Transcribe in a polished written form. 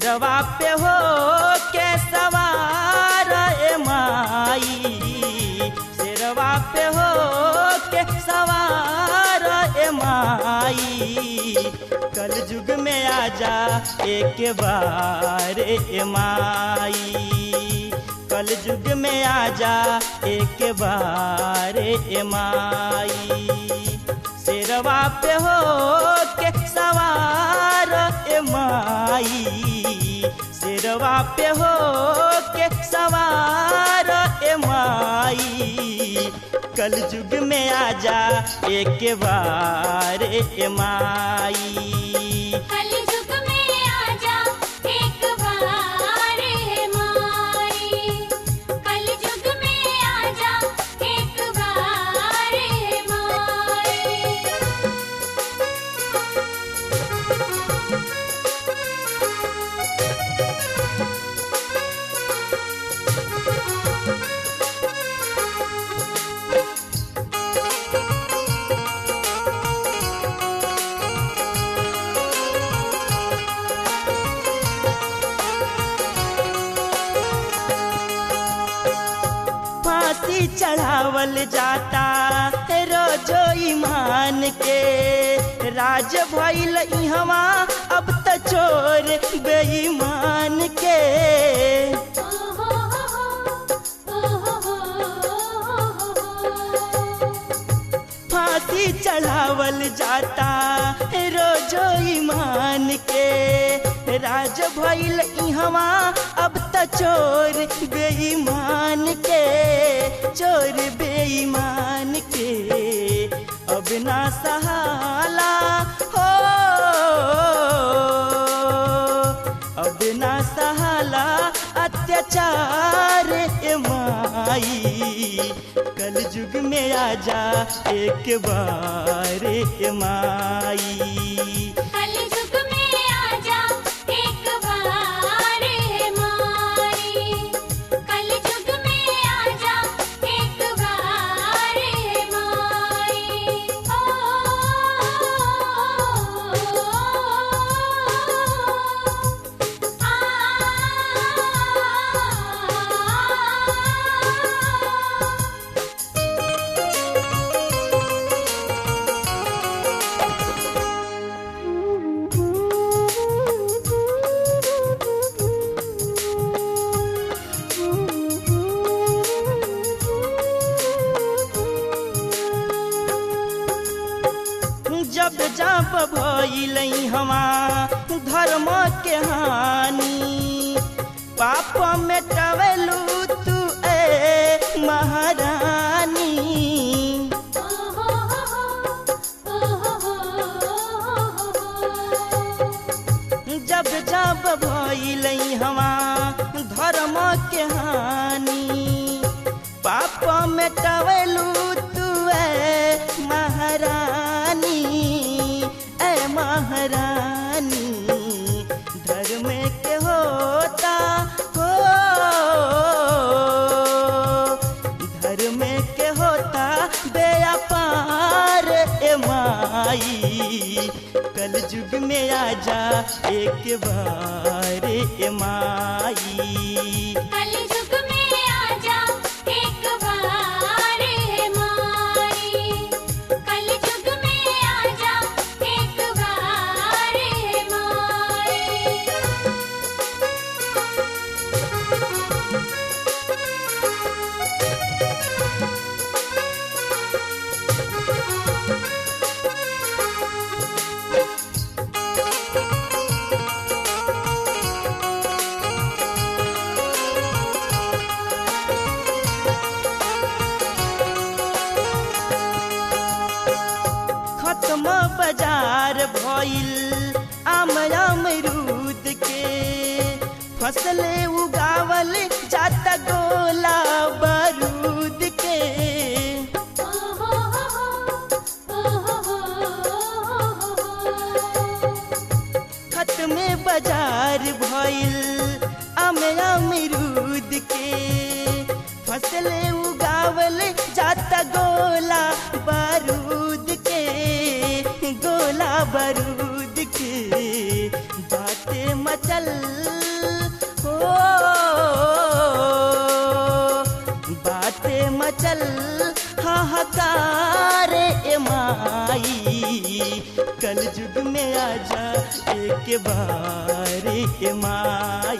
शेरवा पे हो के सवार ए माई, शेरवा पे हो के सवार ए माई, कल युग में आजा एक बार ए माई, कल युग में आजा एक बार ए माई, शेरवा पे हो के सवार ए माई, शेरवा पे हो के सवार ए माई, कल युग में आजा एक बार ए माई, कल युग में आजा एक बार हे माई, कल युग में आजा एक बार हे माई। फांसी चढ़ावल जाता रोजो ईमान के, राज भइल इहवा अब त चोर बेईमान के, फांसी चढ़ावल जाता रोजो ईमान के, राज भइल इहवा अब त चोर बेईमान के, चोर बेईमान के, अब ना सहाला हो, अब ना सहाला अत्याचार ए माई, कल युग में आजा एक बार ए माई, कल युग में आजा एक बार हे माई, कल युग में आजा एक बार हे माई। जब जब भइल हमा धर्म के हानि, पाप मेटवेलू तू ए महारानी, जब जब भइल हमा धर्म के हानि, पाप मेटवेलू तू ए महारानी, ए महारानी, धर्म के होता हो, धर्म के होता व्यापार ए माई, कल युग में आजा एक बार ए माई, कल युग में आजा एक बार हे माई, कल युग में आजा एक बार हे माई। खत्म बाजार भइल आम अमरूद के, फसले उगावल जाता गोला बारूद के, खत्म बाजार भइल आम अमरूद के, फसले उगावल जाता गोला बारूद के, गोला बारूद के, बातें मचल के बारी के माई।